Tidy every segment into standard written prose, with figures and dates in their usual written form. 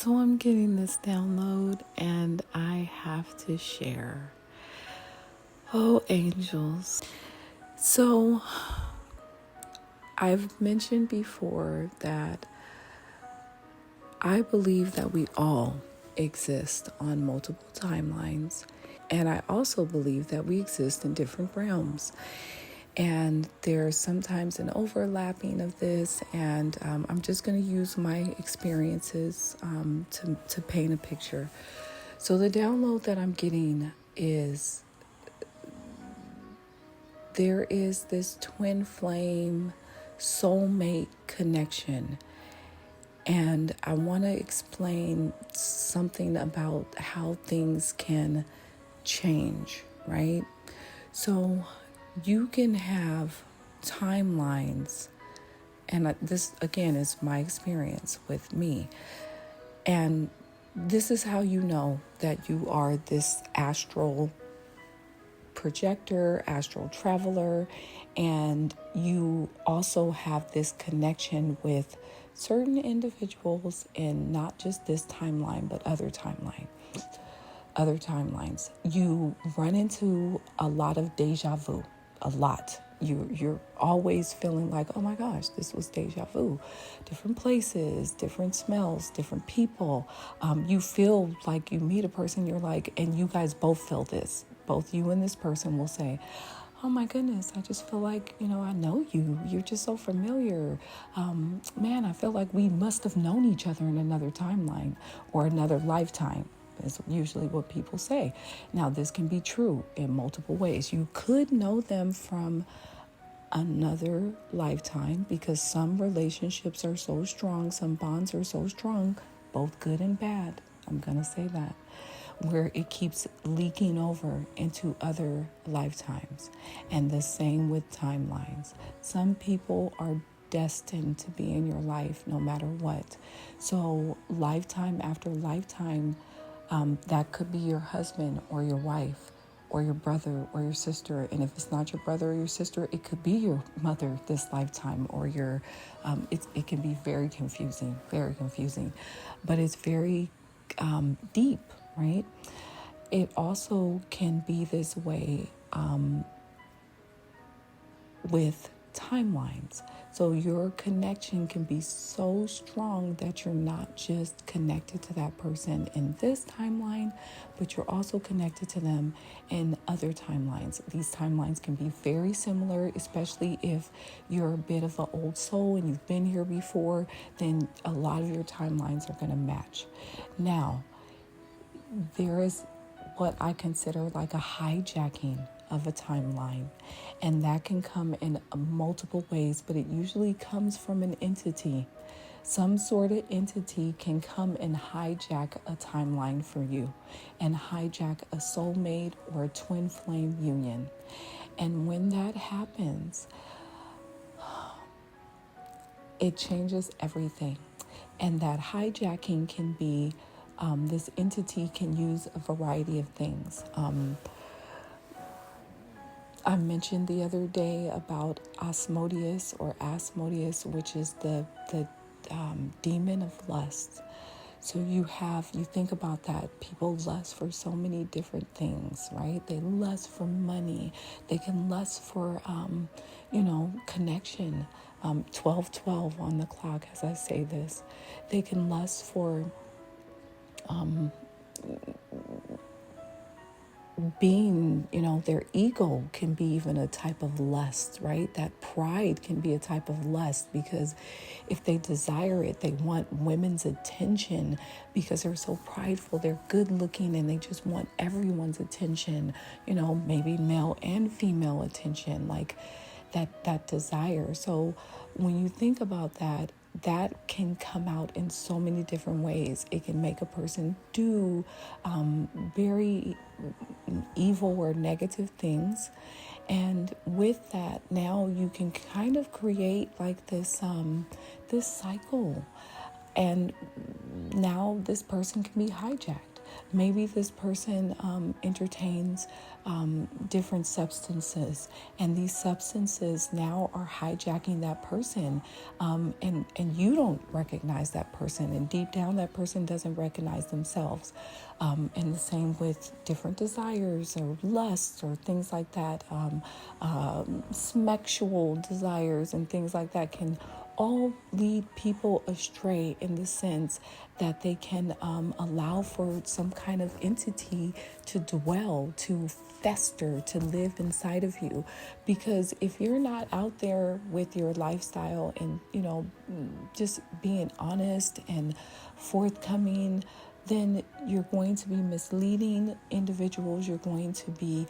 So I'm getting this download and I have to share. Oh, angels. So I've mentioned before that I believe that we all exist on multiple timelines. And I also believe that we exist in different realms. And there's sometimes an overlapping of this, and I'm just going to use my experiences to paint a picture. So the download that I'm getting is there is this twin flame soulmate connection. And I want to explain something about how things can change, right? So you can have timelines, and this again is my experience with me. And this is how you know that you are this astral projector, astral traveler, and you also have this connection with certain individuals in not just this timeline, but other timelines. You run into a lot of deja vu, a lot. You're always feeling like, oh my gosh, this was deja vu. Different places, different smells, different people. You feel like you meet a person, you're like, and you guys both feel this. Both you and this person will say, oh my goodness, I just feel like, I know you. You're just so familiar. Man, I feel like we must have known each other in another timeline or another lifetime. Is usually what people say. Now, this can be true in multiple ways. You could know them from another lifetime because some relationships are so strong, some bonds are so strong, both good and bad. I'm going to say that, where it keeps leaking over into other lifetimes. And the same with timelines. Some people are destined to be in your life no matter what. So lifetime after lifetime, that could be your husband or your wife or your brother or your sister. And if it's not your brother or your sister, it could be your mother this lifetime or your, it can be very confusing, but it's very deep, right? It also can be this way with timelines. So your connection can be so strong that you're not just connected to that person in this timeline, but you're also connected to them in other timelines. These timelines can be very similar, especially if you're a bit of an old soul and you've been here before, then a lot of your timelines are going to match. Now, there is what I consider like a hijacking of a timeline, and that can come in multiple ways, but it usually comes from an entity. Some sort of entity can come and hijack a timeline for you and hijack a soulmate or a twin flame union. And when that happens, it changes everything. And that hijacking can be this entity can use a variety of things. I mentioned the other day about Asmodeus, which is the demon of lust. So you think about that. People lust for so many different things, right? They lust for money. They can lust for, connection. 12:12 on the clock as I say this. They can lust for being, their ego can be even a type of lust, right? That pride can be a type of lust because if they desire it, they want women's attention because they're so prideful. They're good looking and they just want everyone's attention, maybe male and female attention, like that desire. So when you think about that, that can come out in so many different ways. It can make a person do very evil or negative things. And with that, now you can kind of create like this cycle. And now this person can be hijacked. Maybe this person entertains different substances, and these substances now are hijacking that person, and you don't recognize that person, and deep down that person doesn't recognize themselves. And the same with different desires or lusts or things like that, sexual desires and things like that can all lead people astray in the sense that they can allow for some kind of entity to dwell, to fester, to live inside of you. Because if you're not out there with your lifestyle and, just being honest and forthcoming, then you're going to be misleading individuals. You're going to be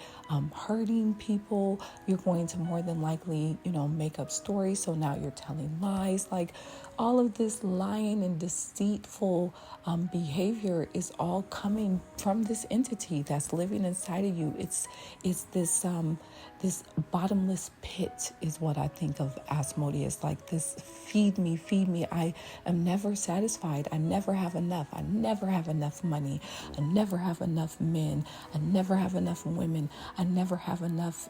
hurting people. You're going to more than likely, make up stories. So now you're telling lies. Like all of this lying and deceitful behavior is all coming from this entity that's living inside of you. It's this bottomless pit is what I think of Asmodeus, like this feed me. I am never satisfied. I never have enough. I never have enough money. I never have enough men. I never have enough women. I never have enough,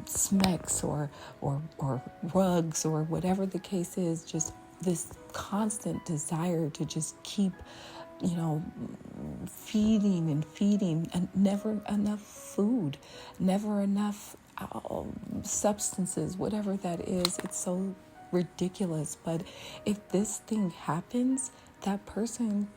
smecks or rugs or whatever the case is. Just this constant desire to just keep feeding and never enough food, never enough substances, whatever that is. It's so ridiculous. But if this thing happens, that person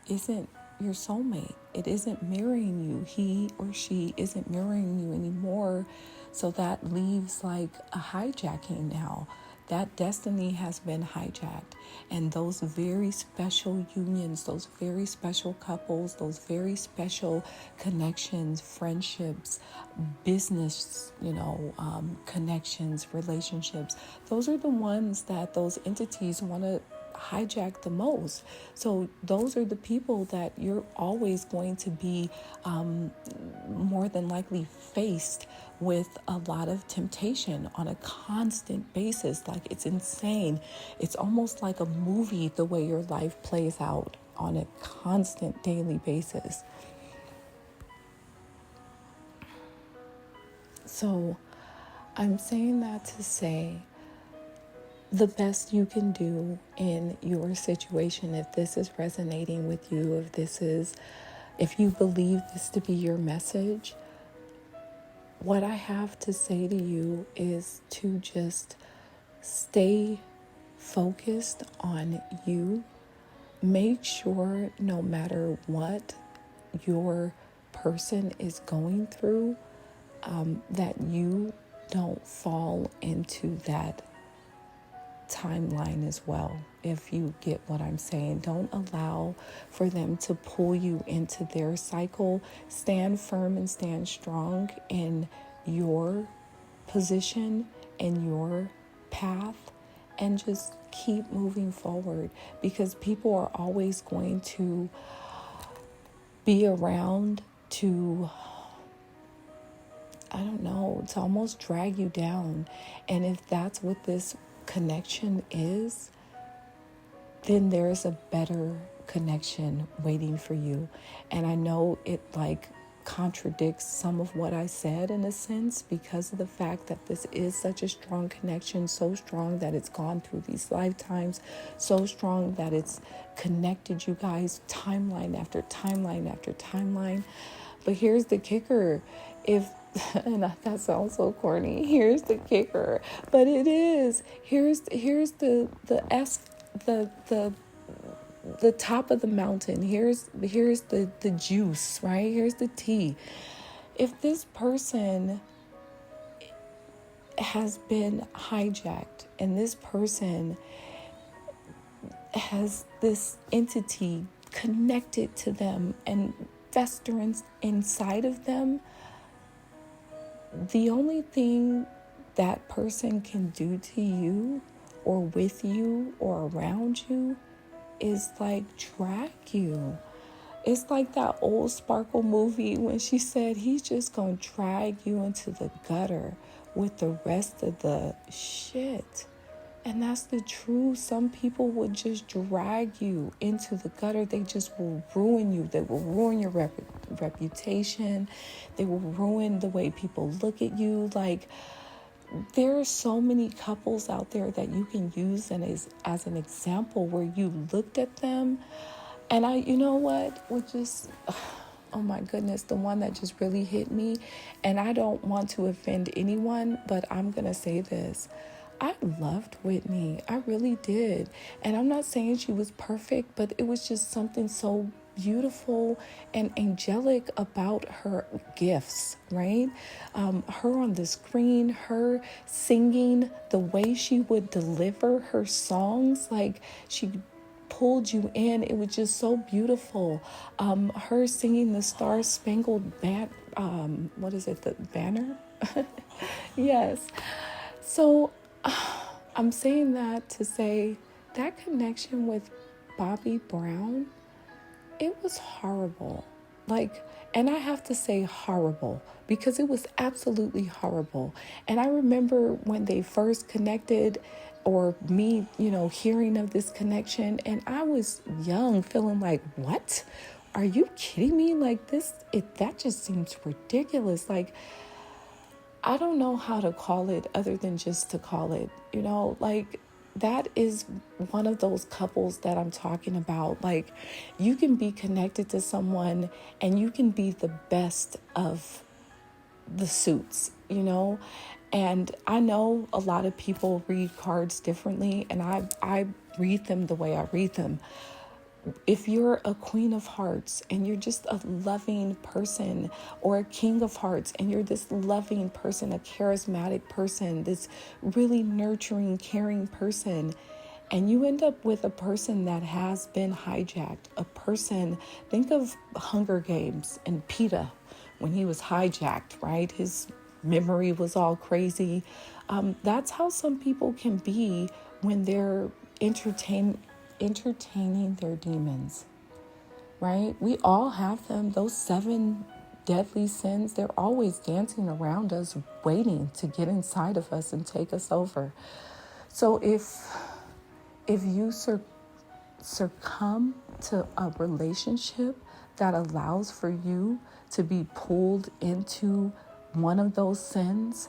isn't your soulmate. It isn't mirroring you. He or she isn't mirroring you anymore. So that leaves like a hijacking now. That destiny has been hijacked. And those very special unions, those very special couples, those very special connections, friendships, business, connections, relationships, those are the ones that those entities want to hijack the most. So those are the people that you're always going to be more than likely faced with a lot of temptation on a constant basis. Like it's insane. It's almost like a movie the way your life plays out on a constant daily basis. So I'm saying that to say the best you can do in your situation, if this is resonating with you, if you believe this to be your message, what I have to say to you is to just stay focused on you. Make sure no matter what your person is going through, that you don't fall into that timeline as well. If you get what I'm saying, don't allow for them to pull you into their cycle. Stand firm and stand strong in your position and your path, and just keep moving forward, because people are always going to be around to, to almost drag you down. And if that's what this connection is, then there's a better connection waiting for you. And I know it contradicts some of what I said in a sense, because of the fact that this is such a strong connection, so strong that it's gone through these lifetimes, so strong that it's connected you guys timeline after timeline after timeline. But here's the kicker. And that sounds so corny. Here's the kicker, but it is. Here's the top of the mountain. Here's the juice, right? Here's the tea. If this person has been hijacked and this person has this entity connected to them and festering inside of them, the only thing that person can do to you or with you or around you is drag you. It's like that old Sparkle movie when she said he's just gonna drag you into the gutter with the rest of the shit. And that's the truth. Some people would just drag you into the gutter. They just will ruin you. They will ruin your reputation. They will ruin the way people look at you. Like, there are so many couples out there that you can use as an example where you looked at them. And you know what, would just, oh my goodness, the one that just really hit me. And I don't want to offend anyone, but I'm going to say this. I loved Whitney. I really did. And I'm not saying she was perfect, but it was just something so beautiful and angelic about her gifts, right? Her on the screen, her singing, the way she would deliver her songs, like she pulled you in. It was just so beautiful. Her singing the Star Spangled the Banner? Yes. So I'm saying that to say that connection with Bobby Brown, it was horrible. Like, and I have to say horrible because it was absolutely horrible. And I remember when they first connected, or me, hearing of this connection, and I was young, feeling like, what? Are you kidding me? Like that just seems ridiculous. Like, I don't know how to call it other than just to call it, like that is one of those couples that I'm talking about. Like, you can be connected to someone and you can be the best of the suits, and I know a lot of people read cards differently, and I read them the way I read them. If you're a Queen of Hearts and you're just a loving person, or a King of Hearts and you're this loving person, a charismatic person, this really nurturing, caring person, and you end up with a person that has been hijacked, a person, think of Hunger Games and PETA when he was hijacked, right? His memory was all crazy. That's how some people can be when they're entertaining their demons, right? We all have them. Those 7 deadly sins, they're always dancing around us, waiting to get inside of us and take us over. So if you succumb to a relationship that allows for you to be pulled into one of those sins,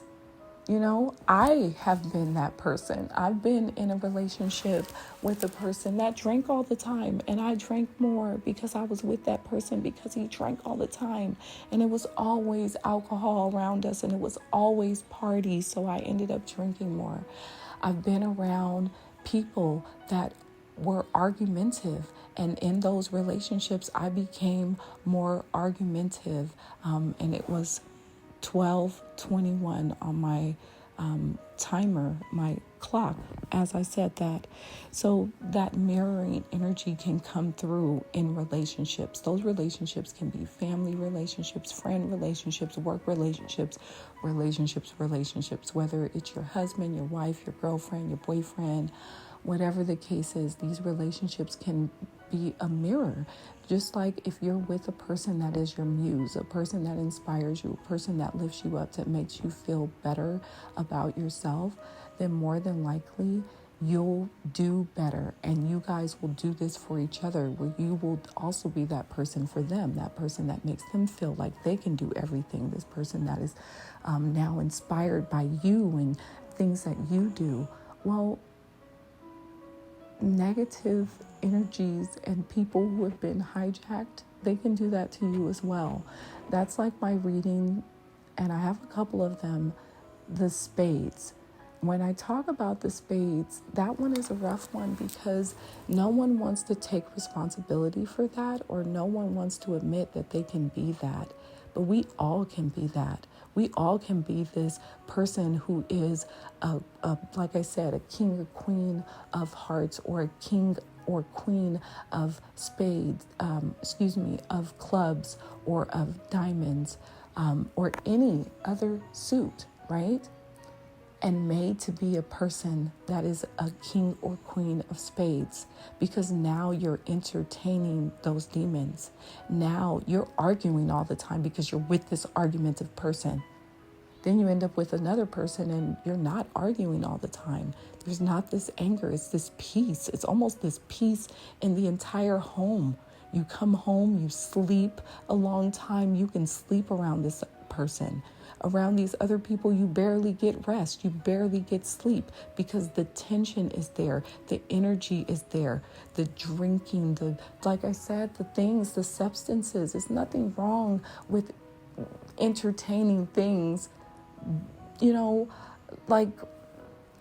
I have been that person. I've been in a relationship with a person that drank all the time, and I drank more because I was with that person because he drank all the time, and it was always alcohol around us, and it was always parties, so I ended up drinking more. I've been around people that were argumentative, and in those relationships I became more argumentative, and it was 12:21 on my timer, my clock, as I said that. So that mirroring energy can come through in relationships. Those relationships can be family relationships, friend relationships, work relationships, whether it's your husband, your wife, your girlfriend, your boyfriend, whatever the case is. These relationships can be a mirror. Just like if you're with a person that is your muse, a person that inspires you, a person that lifts you up, that makes you feel better about yourself, then more than likely you'll do better. And you guys will do this for each other, where you will also be that person for them, that person that makes them feel like they can do everything, this person that is now inspired by you and things that you do. Well, negative energies and people who have been hijacked, they can do that to you as well. That's like my reading, and I have a couple of them, the spades. When I talk about the spades, that one is a rough one because no one wants to take responsibility for that, or no one wants to admit that they can be that. But we all can be that. We all can be this person who is, like I said, a king or queen of hearts, or a king or queen of spades, of clubs, or of diamonds, or any other suit, right? And made to be a person that is a king or queen of spades, because now you're entertaining those demons. Now you're arguing all the time because you're with this argumentative person. Then you end up with another person and you're not arguing all the time. There's not this anger. It's this peace. It's almost this peace in the entire home. You come home, you sleep a long time. You can sleep around this person. Around these other people, you barely get rest. You barely get sleep because the tension is there. The energy is there. The drinking, like I said, the things, the substances. There's nothing wrong with entertaining things, like,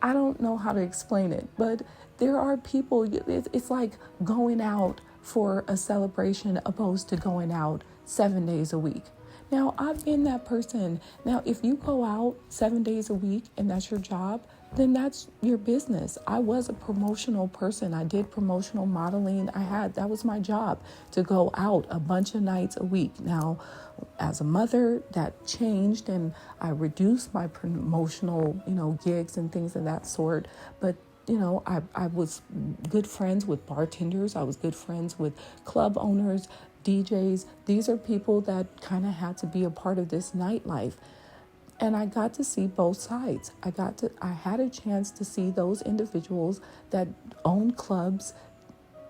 I don't know how to explain it, but there are people, it's like going out for a celebration opposed to going out 7 days a week. Now, I've been that person. Now, if you go out 7 days a week and that's your job, then that's your business. I was a promotional person. I did promotional modeling. That was my job, to go out a bunch of nights a week. Now, as a mother, that changed and I reduced my promotional, gigs and things of that sort. But I was good friends with bartenders. I was good friends with club owners, DJs. These are people that kind of had to be a part of this nightlife. And I got to see both sides. I had a chance to see those individuals that owned clubs,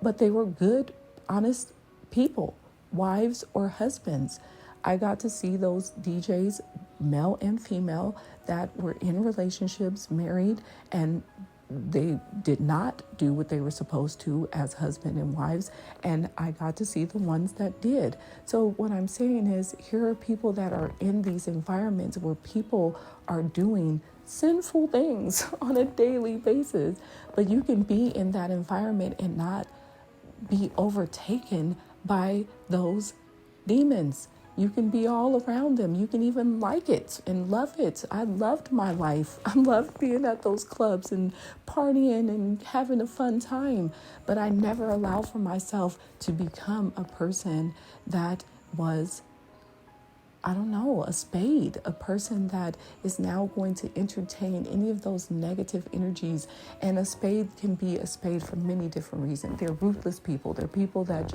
but they were good, honest people, wives or husbands. I got to see those DJs, male and female, that were in relationships, married, and they did not do what they were supposed to as husband and wives. And I got to see the ones that did. So what I'm saying is, here are people that are in these environments where people are doing sinful things on a daily basis. But you can be in that environment and not be overtaken by those demons. You can be all around them. You can even like it and love it. I loved my life. I loved being at those clubs and partying and having a fun time. But I never allowed for myself to become a person that was, a spade, a person that is now going to entertain any of those negative energies. And a spade can be a spade for many different reasons. They're ruthless people. They're people that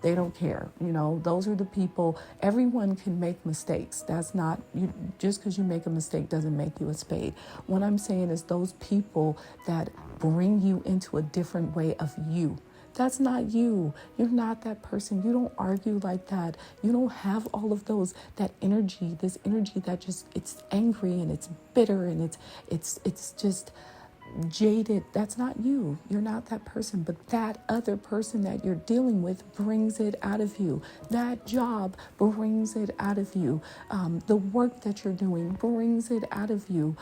they don't care. Those are the people. Everyone can make mistakes. That's not, just because you make a mistake doesn't make you a spade. What I'm saying is those people that bring you into a different way of you. That's not you. You're not that person. You don't argue like that. You don't have all of that energy, this energy that it's angry and it's bitter and it's just jaded. That's not you. You're not that person. But that other person that you're dealing with brings it out of you. That job brings it out of you. The work that you're doing brings it out of you.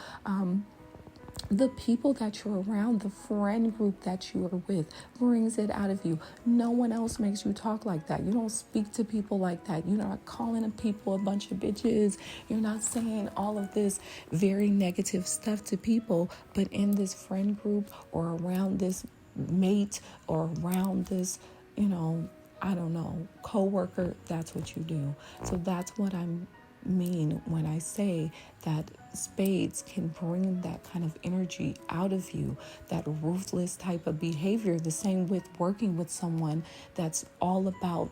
The people that you're around, the friend group that you are with brings it out of you. No one else makes you talk like that. You don't speak to people like that. You're not calling people a bunch of bitches. You're not saying all of this very negative stuff to people. But in this friend group or around this mate or around this, coworker, that's what you do. So that's what I'm mean when I say that spades can bring that kind of energy out of you, that ruthless type of behavior. The same with working with someone that's all about,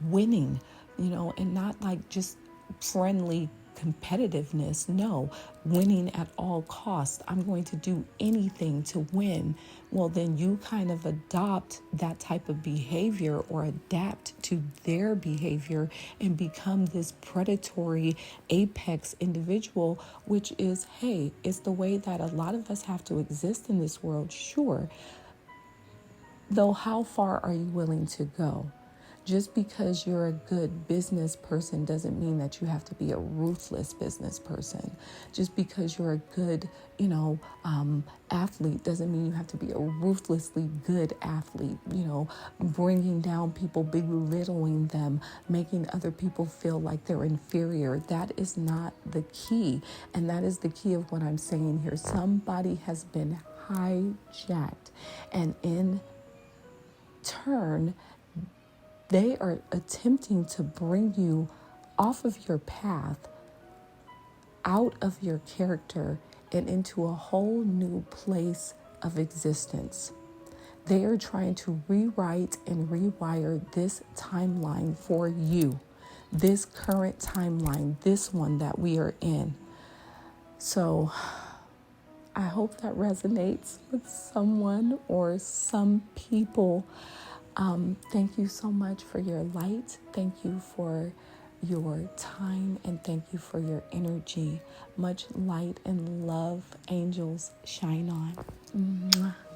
winning, and not like just friendly competitiveness. No, winning at all costs. I'm going to do anything to win. Well, then you kind of adopt that type of behavior or adapt to their behavior and become this predatory apex individual, which is, hey, it's the way that a lot of us have to exist in this world. Sure. Though, how far are you willing to go? Just because you're a good business person doesn't mean that you have to be a ruthless business person. Just because you're a good, athlete doesn't mean you have to be a ruthlessly good athlete, bringing down people, belittling them, making other people feel like they're inferior. That is not the key. And that is the key of what I'm saying here. Somebody has been hijacked, and in turn, they are attempting to bring you off of your path, out of your character, and into a whole new place of existence. They are trying to rewrite and rewire this timeline for you, this current timeline, this one that we are in. So I hope that resonates with someone or some people. Thank you so much for your light. Thank you for your time, and thank you for your energy. Much light and love, angels, shine on. Mwah.